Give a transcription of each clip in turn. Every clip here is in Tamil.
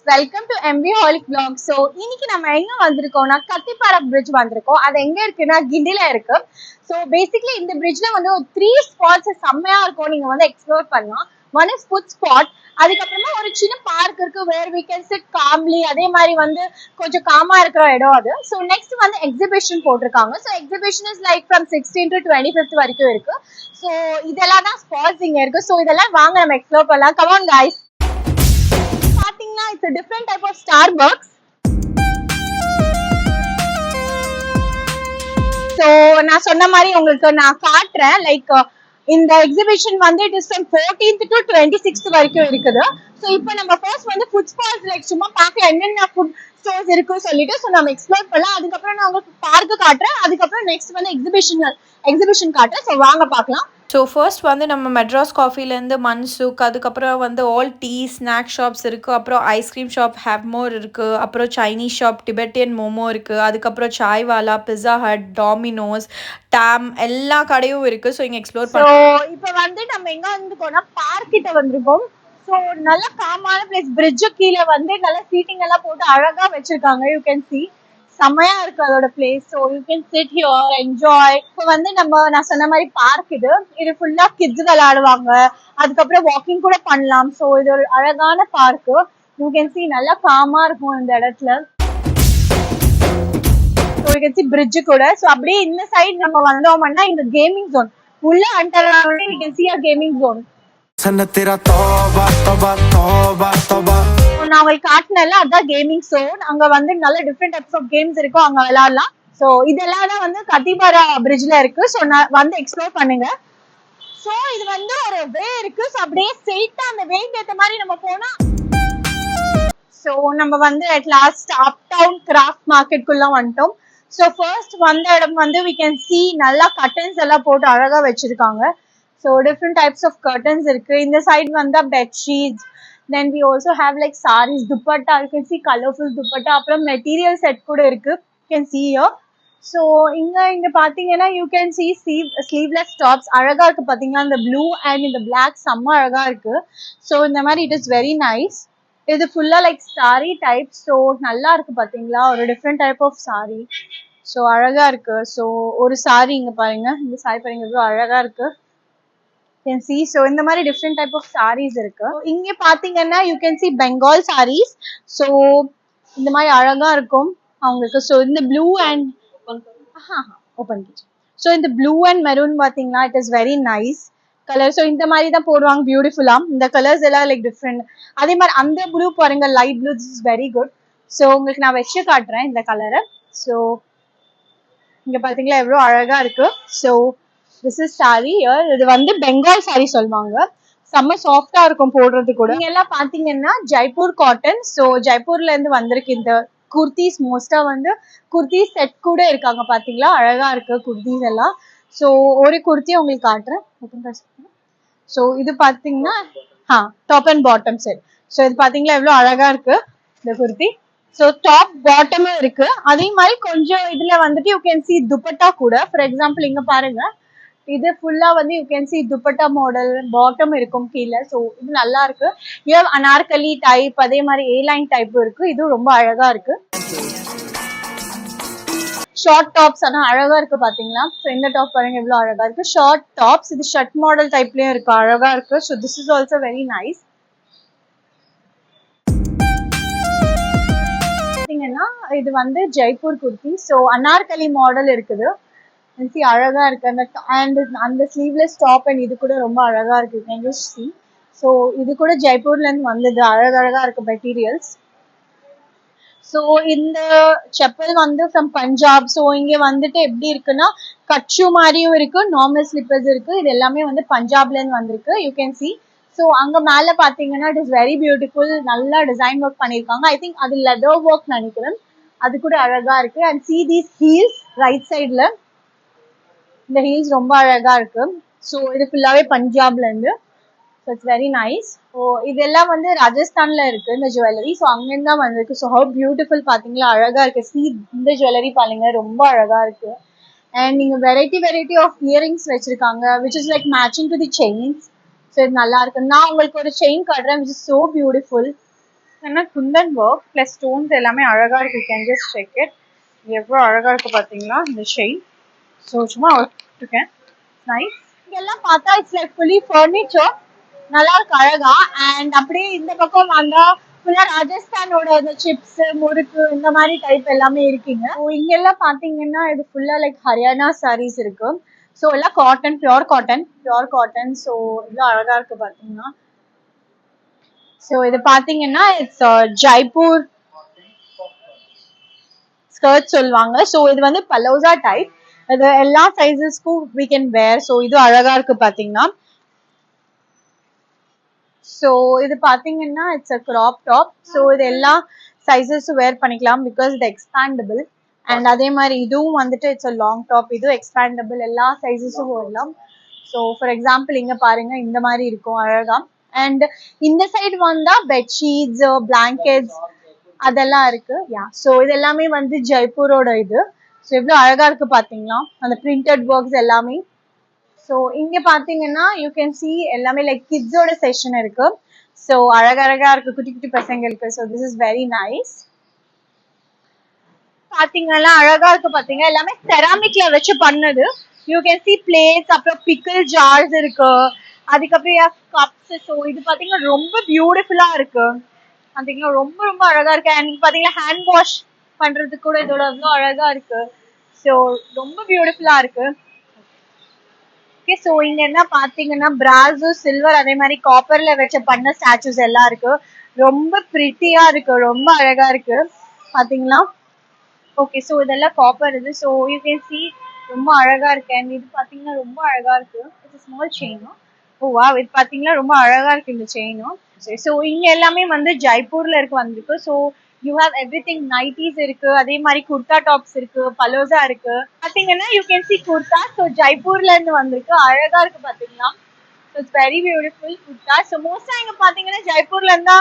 Welcome to MV Holic Vlog. So இன்னைக்கு நம்ம எங்க வந்திருக்கோம்னா கத்திப்பாரா பிரிட்ஜ் வந்திருக்கோம். அது எங்க இருக்குன்னா கிண்டில இருக்கு. ஸோ பேசிக்லி இந்த பிரிட்ஜ்ல வந்து ஒரு 3 ஸ்பாட்ஸ் செம்மையா இருக்கும், நீங்க வந்து எக்ஸ்ப்ளோர் பண்ணலாம். ஒன் இஸ் ஃபுட் ஸ்பாட், அதுக்கப்புறமா ஒரு சின்ன பார்க் இருக்கு where we can sit calmly. அதே மாதிரி வந்து கொஞ்சம் காமா இருக்கிற இடம் அது. ஸோ நெக்ஸ்ட் வந்து எக்ஸிபிஷன் போட்டிருக்காங்க. So exhibition is like from 16 to 25th வரைக்கும் இருக்கு. ஸோ இதெல்லாம் தான் ஸ்பாட்ஸ் இங்க இருக்கு. ஸோ இதெல்லாம் வாங்க நம்ம எக்ஸ்ப்ளோர் பண்ணலாம். Come on guys. பாத்தீங்கன்னா it's a different type of Starbucks. So நான் சொன்ன மாதிரி உங்களுக்கு நான் காட்டுறேன். லைக் இந்த எக்ஸிபிஷன் வந்து it is from 14th to 26th வரைக்கும் இருக்குது. ஸோ இப்போ நம்ம ஃபர்ஸ்ட் வந்து ஃபுட் ஸ்பாட்ஸ் லைக் சும்மா பார்க்கலாம் என்னென்ன ஃபுட் ஸ்டோர்ஸ் இருக்குன்னு சொல்லிட்டு ஸோ நம்ம எக்ஸ்ப்ளோர் பண்ணலாம். அதுக்கப்புறம் நான் உங்களுக்கு பார்க்கு காட்டுறேன். அதுக்கப்புறம் நெக்ஸ்ட் வந்து எக்ஸிபிஷன் காட்டுறேன். ஸோ வாங்க பார்க்கலாம். ஸோ ஃபர்ஸ்ட் வந்து நம்ம மெட்ராஸ் காஃபிலேருந்து மன்சுக், அதுக்கப்புறம் வந்து ஆல் டீ ஸ்நாக் ஷாப்ஸ் இருக்குது, அப்புறம் ஐஸ்கிரீம் ஷாப் ஹேவ்மோர் இருக்குது, அப்புறம் சைனீஸ் ஷாப் டிபெட்டியன் மோமோ இருக்குது, அதுக்கப்புறம் சாய்வாலா, பிஸ்ஸா ஹட், டாமினோஸ், டேம் எல்லா கடையும் இருக்குது. ஸோ இங்கே எக்ஸ்ப்ளோர் பண்ணோம். இப்போ வந்து நம்ம எங்கே வந்துருக்கோம்னா பார்க் கிட்ட வந்திருக்கோம். ஸோ நல்ல காமான பிளேஸ். பிரிட்ஜு கீழே வந்து நல்ல சீட்டிங் எல்லாம் போட்டு அழகா வச்சிருக்காங்க. யூ கேன் சி செம்மையா இருக்கு அதோட place. So you can sit here enjoy. இப்போ வந்து நான் சொன்ன மாதிரி பார்க் இது ஃபுல்லா கிட்ஸ் விளையாடுவாங்க. அதுக்கப்புறம் வாக்கிங் கூட பண்ணலாம். ஸோ இது ஒரு அழகான பார்க்கு. யூ கேன் சி நல்லா காமா இருக்கும் இந்த இடத்துல. So you can see bridge கூட. ஸோ அப்படியே இந்த சைடு நம்ம வந்தோம்னா இந்த கேமிங் ஜோன் உள்ள under you can see a gaming zone. நான் உங்களுக்கு காட்டினல அதான் கேமிங் ஜோன். அங்க வந்து நல்ல டிஃப்ரெண்ட் டைப்ஸ் ஆஃப் கேம்ஸ் இருக்கும், அங்க விளையாடலாம். ஸோ இதெல்லாம் தான் வந்து கத்திபாரா பிரிட்ஜ்ல இருக்கு. ஸோ நான் வந்து எக்ஸ்ப்ளோர் பண்ணுங்க. ஸோ இது வந்து ஒரு வே இருக்கு. ஸோ அப்படியே ஸ்ட்ரெயிட்டா அந்த வேக்கு ஏற்ற மாதிரி நம்ம போனா ஸோ நம்ம வந்து at last up town craft market குள்ள வந்துட்டோம். ஸோ ஃபர்ஸ்ட் வந்த இடம் வந்து வி கேன் சி நல்லா கர்டன்ஸ் எல்லாம் போட்டு அழகா வச்சிருக்காங்க. So different types of curtains இருக்கு. இந்த சைடு வந்தா bedsheets. Then we also have like sarees, dupatta. You can see colorful dupatta. அப்புறம் மெட்டீரியல் செட் கூட இருக்கு. You can see here. So இங்க பாத்தீங்கன்னா you can see sleeveless tops. அழகா இருக்கு பாத்தீங்களா, இந்த blue and இந்த black செம்ம அழகா இருக்கு. So இந்த மாதிரி it is very nice. இது ஃபுல்லா லைக் சாரி டைப். ஸோ நல்லா இருக்கு பாத்தீங்களா, ஒரு different type of sari. So அழகா இருக்கு. ஸோ ஒரு சாரி இங்க பாருங்க, இந்த சாரி பாருங்க எவ்வளவு அழகா இருக்கு. can see. So இந்த மாதிரி different type of sarees இருக்கு. இங்க பாத்தீங்கன்னா you can see Bengal sarees. So இந்த மாதிரி அழகா இருக்கும் அவங்களுக்கு. So இந்த blue and open kitchen. So இந்த blue and maroon பாத்தீங்கன்னா it is very nice color. So இந்த மாதிரி தான் போடுவாங்க பியூட்டிஃபுல்லா. இந்த கலர்ஸ் எல்லாம் லைக் டிஃப்ரெண்ட். அதே மாதிரி அந்த ப்ளூ பாருங்க, light blue, this is very good. So உங்களுக்கு நான் வச்சு காட்டுறேன் இந்த கலரை. ஸோ இங்க பாத்தீங்களா எவ்வளவு அழகா இருக்கு. So this is saree here. இது வந்து பெங்கால் சாரி சொல்லுவாங்க. செம்ம சாஃப்டா இருக்கும் போடுறது கூட. நீங்க எல்லாம் பாத்தீங்கன்னா ஜெய்ப்பூர் காட்டன். ஸோ ஜெய்ப்பூர்ல இருந்து வந்திருக்கு இந்த குர்த்திஸ். மோஸ்டா வந்து குர்த்திஸ் செட் கூட இருக்காங்க பாத்தீங்களா, அழகா இருக்கு குர்த்திஸ் எல்லாம். ஸோ ஒரு குர்த்தி உங்களுக்கு காட்டுறேன். ஸோ இது பாத்தீங்கன்னா top and bottom set. So இது பாத்தீங்களா எவ்வளவு அழகா இருக்கு இந்த குர்த்தி. ஸோ டாப் பாட்டமும் இருக்கு. அதே மாதிரி கொஞ்சம் இதுல வந்துட்டு யூ கேன் சி துப்பட்டா கூட. ஃபார் எக்ஸாம்பிள் இங்க பாருங்க, இது ஃபுல்லா வந்து you can C dupatta model bottom இருக்கும் கீழே. ஸோ இது நல்லா இருக்கு. இயர் அனார்கலி டைப், அதே மாதிரி ஏ லைன் டைப் இருக்கு. இது ரொம்ப அழகா இருக்கு. ஷார்ட் டாப்ஸ் ஆனா அழகா இருக்கு பாத்தீங்களா. ஸோ இந்த டாப் பாருங்க எவ்வளவு அழகா இருக்கு. ஷார்ட் டாப்ஸ், இது ஷர்ட் மாடல் டைப்லயும் இருக்கு, அழகா இருக்கு. So this is also very nice. இது வந்து ஜெய்ப்பூர் குர்த்தி. ஸோ அனார்கலி மாடல் இருக்குது. அழகா இருக்கு. அந்த ஸ்லீவ்லெஸ் டாப் அண்ட் இது கூட ரொம்ப அழகா இருக்கு. ஸோ இது கூட ஜெய்ப்பூர்ல இருந்து வந்தது. அழகழகா இருக்கு மெட்டீரியல்ஸ். ஸோ இந்த செப்பல் வந்து ஃப்ரம் பஞ்சாப். ஸோ இங்க வந்துட்டு எப்படி இருக்குன்னா கச்சு மாதிரியும் இருக்கு, நார்மல் ஸ்லிப்பர்ஸ் இருக்கு. இது எல்லாமே வந்து பஞ்சாப்ல இருந்து வந்திருக்கு. You can see. ஸோ அங்க மேல பாத்தீங்கன்னா இட் இஸ் வெரி பியூட்டிஃபுல். நல்லா டிசைன் ஒர்க் பண்ணிருக்காங்க. ஐ திங்க் அது லெதர் ஒர்க் நினைக்கிறேன். அது கூட அழகா இருக்கு. And see these heels right சைட்ல, இந்த ஹீல்ஸ் ரொம்ப அழகா இருக்கு. ஸோ இது ஃபுல்லாவே பஞ்சாப்ல இருந்து. So it's very nice. So இதெல்லாம் வந்து ராஜஸ்தான்ல இருக்கு இந்த ஜுவல்லரி. ஸோ அங்கிருந்து தான் வந்திருக்கு. ஸோ ஹவ் பியூட்டிஃபுல் பாத்தீங்களா, அழகா இருக்கு. சி இந்த ஜுவல்லரி பாருங்க ரொம்ப அழகா இருக்கு. அண்ட் நீங்க வெரைட்டி ஆஃப் இயரிங்ஸ் வச்சிருக்காங்க which is like matching to the chains. So இது நல்லா இருக்கு. நான் உங்களுக்கு ஒரு செயின் காட்டுறேன் விச் இஸ் சோ பியூட்டிஃபுல். ஏன்னா குந்தன் ஒர்க் பிளஸ் ஸ்டோன்ஸ் எல்லாமே அழகா இருக்கு. You can just check it. எவ்வளோ அழகா இருக்கு பாத்தீங்களா இந்த ஷெயின். ஸோ சும்மா இருக்கேன் நைஸ். இங்கெல்லாம் பார்த்தா இட்ஸ் லைக் ஃபுல்லி ஃபர்னிச்சர். நல்லா இருக்கு அழகா. அண்ட் அப்படியே இந்த பக்கம் வந்தா ஃபுல்லா ராஜஸ்தானோட இந்த சிப்ஸ் முறுக்கு இந்த மாதிரி டைப் எல்லாமே இருக்குங்க. ஸோ இங்கெல்லாம் பாத்தீங்கன்னா இது ஃபுல்லா லைக் ஹரியானா சாரீஸ் இருக்கு. ஸோ எல்லாம் cotton, pure cotton, pure cotton. So இவ்வளோ அழகா இருக்கு பாத்தீங்கன்னா. ஸோ இது பாத்தீங்கன்னா இட்ஸ் ஜெய்ப்பூர் ஸ்கர்ட் சொல்லுவாங்க. ஸோ இது வந்து பலோசா டைப். இது எல்லா சைஸஸ்க்கும் we can wear. ஸோ இது அழகா இருக்கு பாத்தீங்கன்னா. ஸோ இது பாத்தீங்கன்னா it's a crop top. So இது எல்லா சைஸஸும் வேர் பண்ணிக்கலாம் பிகாஸ் இது எக்ஸ்பேண்டபிள். அண்ட் அதே மாதிரி இதுவும் வந்துட்டு இட்ஸ் அ லாங் டாப். இதுவும் எக்ஸ்பேண்டபிள், எல்லா சைஸஸும் வரலாம். ஸோ ஃபார் எக்ஸாம்பிள் இங்க பாருங்க இந்த மாதிரி இருக்கும் அழகா. அண்ட் இந்த சைடு வந்தா பெட்ஷீட்ஸ், பிளாங்கெட்ஸ் அதெல்லாம் இருக்கு. யா ஸோ இது எல்லாமே வந்து ஜெய்ப்பூரோட இது. ஸோ எவ்வளவு அழகா இருக்கு பாத்தீங்களா அந்த பிரிண்டட் ஒர்க்ஸ் எல்லாமே. ஸோ இங்க பாத்தீங்கன்னா யூ கேன் சி எல்லாமே லைக் கிட்ஸோட செஷன் இருக்கு. ஸோ அழகழகா இருக்கு குட்டி குட்டி பசங்களுக்கு. So this is very nice. பாத்தீங்கன்னா அழகா இருக்கு பாத்தீங்க. எல்லாமே செராமிக்ல வச்சு பண்ணது. யூ கேன் சி பிளேட்ஸ், அப்புறம் பிக்கிள் ஜார்ஸ் இருக்கு. அதுக்கப்புறம் கப்ஸ். ஸோ இது பாத்தீங்கன்னா ரொம்ப பியூட்டிஃபுல்லா இருக்கு பாத்தீங்கன்னா. ரொம்ப ரொம்ப அழகா இருக்கு. அண்ட் பாத்தீங்கன்னா ஹேண்ட் வாஷ் பண்றதுக்கு கூட இதோட அவ்வளோ அழகா இருக்கு. ஸோ ரொம்ப பியூட்டிஃபுல்லா இருக்கு. ஓகே ஸோ இங்க என்ன பாத்தீங்கன்னா பிராஸு, சில்வர், அதே மாதிரி காப்பர்ல வச்ச பண்ண ஸ்டாச்சுஸ் எல்லாம் இருக்கு. ரொம்ப பிரிட்டியா இருக்கு, ரொம்ப அழகா இருக்கு பாத்தீங்களா. ஓகே ஸோ இதெல்லாம் காப்பர் இது. ஸோ யூ கேன் சி ரொம்ப அழகா இருக்கு. அண்ட் இது பாத்தீங்கன்னா ரொம்ப அழகா இருக்கு. It's small செயினும். ஓ வா இது பாத்தீங்கன்னா ரொம்ப அழகா இருக்கு இந்த செயினும். ஸோ இங்க எல்லாமே வந்து ஜெய்ப்பூர்ல இருக்கு வந்திருக்கு. So you have everything. Nighties இருக்கு, அதே மாதிரி குர்தா டாப்ஸ் இருக்கு, பலோசா இருக்கு பாத்தீங்கன்னா. You can see kurta. So ஜெய்ப்பூர்ல இருந்து வந்திருக்கு, அழகா இருக்கு பாத்தீங்கன்னா. So it's very beautiful kurta. So மோஸ்டா இங்க பாத்தீங்கன்னா ஜெய்ப்பூர்ல இருந்தா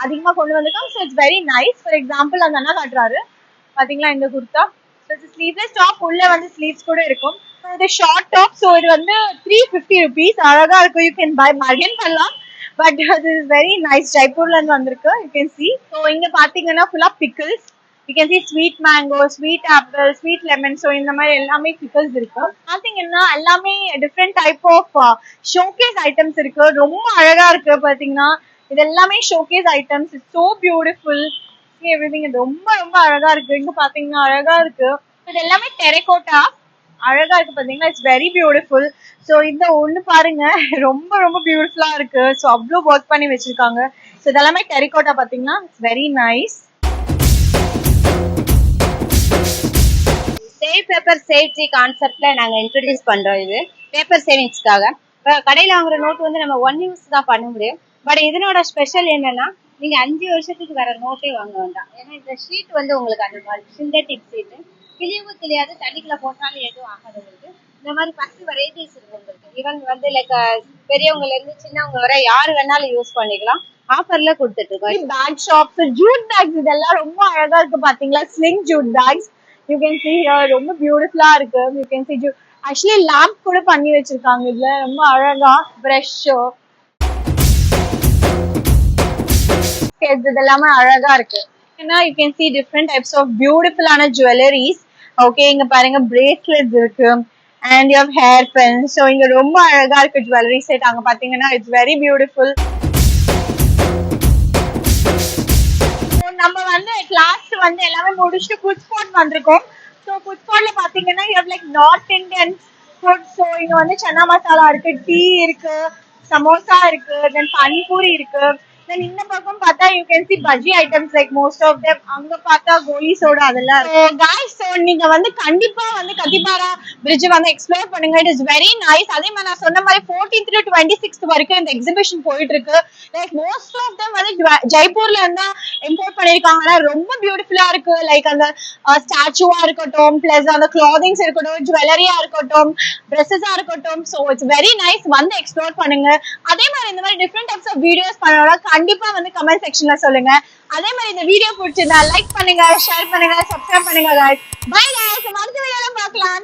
அதிகமா கொண்டு வந்திருக்காங்க. So it's very nice. For example அந்த அண்ணா காட்டுறாரு பாத்தீங்களா இந்த குர்தா. ஸ்லீவ்லெஸ் டாப், உள்ள வந்து ஸ்லீவ்ஸ் கூட இருக்கும். இது ஷார்ட் டாப். ஸோ இது வந்து 350 rupees. அழகா இருக்கும். யூ கேன் பை பார்கெயின் பண்ணலாம். பட் அது இஸ் வெரி நைஸ். ஜெய்ப்பூர்ல இருந்து வந்திருக்கு. You can see. ஸோ இங்க பாத்தீங்கன்னா ஃபுல்லா pickles. You can see sweet mango, sweet apple, sweet lemon. So இந்த மாதிரி எல்லாமே பிக்கிள்ஸ் இருக்கு. பாத்தீங்கன்னா எல்லாமே different type of showcase items இருக்கு. ரொம்ப அழகா இருக்கு பாத்தீங்கன்னா. இது எல்லாமே showcase items. It's so beautiful. Everything ரொம்ப ரொம்ப அழகா இருக்கு. இங்க பாத்தீங்கன்னா அழகா இருக்கு. இது எல்லாமே டெரகோட்டா. அழகா இருக்கு பாத்தீங்கன்னா. It's very beautiful. ஸோ இந்த ஒண்ணு பாருங்க ரொம்ப ரொம்ப பியூட்டிஃபுல்லா இருக்கு. ஸோ அவ்வளோ ஒர்க் பண்ணி வச்சிருக்காங்க. ஸோ இதெல்லாமே டெரகோட்டா பாத்தீங்கன்னா. It's very nice. Save paper save tree கான்செப்ட்ல நாங்க இன்ட்ரடியூஸ் பண்றோம். இது பேப்பர் சேவிங்ஸ்க்காக. கடையில வாங்குற நோட் வந்து நம்ம 1 யூஸ் தான் பண்ண முடியும். பட் இதனோட ஸ்பெஷல் என்னன்னா நீங்க 5 வருஷத்துக்கு வர நோட்டே வாங்க வேண்டாம். ஏன்னா இந்த ஷீட் வந்து உங்களுக்கு அந்த மாதிரி சிந்தட்டிக் ஷீட் கிளியவும் கிளியாது, தண்ணிக்குள்ள போட்டாலும் எதுவும் ஆகாது உங்களுக்கு. இந்த மாதிரி 10 வெரைட்டிஸ் இருக்கு உங்களுக்கு. ஈவன் வந்து லைக் பெரியவங்கல இருந்து சின்னவங்க வரை யாரு வேணாலும் யூஸ் பண்ணிக்கலாம். ஆஃபர்ல கொடுத்துட்டு இருக்கோம். பேக் ஷாப்ஸ், ஜூட் பேக்ஸ் இதெல்லாம் ரொம்ப அழகா இருக்கு பாத்தீங்களா. Sling jute bags. You can see here ரொம்ப பியூட்டிஃபுல்லா இருக்கு. You can see actually lamp கூட பண்ணி வச்சிருக்காங்க இதுல. ரொம்ப அழகா பிரஷ் இதெல்லாமே அழகா இருக்கு. ஏன்னா you can see different types of பியூட்டிஃபுல்லான ஜுவல்லரிஸ். ஓகே இங்க பாருங்க பிரேஸ்லெட்ஸ் இருக்கு. And you have hair pins. So இங்க ரொம்ப அழகா இருக்கு ஜுவல்லரி செட். அங்க பாத்தீங்கன்னா இட்ஸ் வெரி பியூட்டிஃபுல். நம்ம வந்து லாஸ்ட் வந்து எல்லாமே முடிச்சுட்டு ஃபுட் ஸ்பாட் வந்திருக்கோம். ஸோ ஃபுட் ஸ்பாட்ல பாத்தீங்கன்னா you have like north Indian food. So இங்க வந்து சன்னா மசாலா இருக்கு, டீ இருக்கு, சமோசா இருக்கு, தென் பானிபூரி இருக்கு. தென் இந்த பக்கம் பார்த்தா you can see bajji items like most of them. அங்க பார்த்தா கோலி சோடா அதெல்லாம். ஸோ காய்ஸ் ஸோ நீங்க வந்து கண்டிப்பா வந்து கத்திபாரா பிரிட்ஜ் வந்து எக்ஸ்ப்ளோர் பண்ணுங்க. It is very nice. அதே மாதிரி நான் சொன்ன மாதிரி 14th to 26th வரைக்கும் இந்த எக்ஸிபிஷன் போயிட்டு இருக்கு. லைக் மோஸ்ட் ஆஃப் தெம் வந்து ஜெய்ப்பூர்ல இருந்தா இம்போர்ட் பண்ணிருக்காங்க. ரொம்ப பியூட்டிஃபுல்லா இருக்கு. லைக் அந்த ஸ்டாச்சுவா இருக்கட்டும், பிளஸ் அந்த கிளாதிங்ஸ் இருக்கட்டும், ஜுவல்லரியா இருக்கட்டும், ட்ரெஸ்ஸஸா இருக்கட்டும். So it's very nice. வந்து எக்ஸ்ப்ளோர் பண்ணுங்க. அதே மாதிரி இந்த மாதிரி டிஃப்ரெண்ட் டைப்ஸ் ஆஃப் வீடியோஸ் பண்ணலாம். கண்டிப்பா வந்து கமெண்ட் செக்ஷன்ல சொல்லுங்க. அதே மாதிரி இந்த வீடியோ பிடிச்சிருந்தா லைக் பண்ணுங்க, ஷேர் பண்ணுங்க, சப்ஸ்கிரைப் பண்ணுங்க guys. Bye guys. அடுத்த வீடியோல பார்க்கலாம்.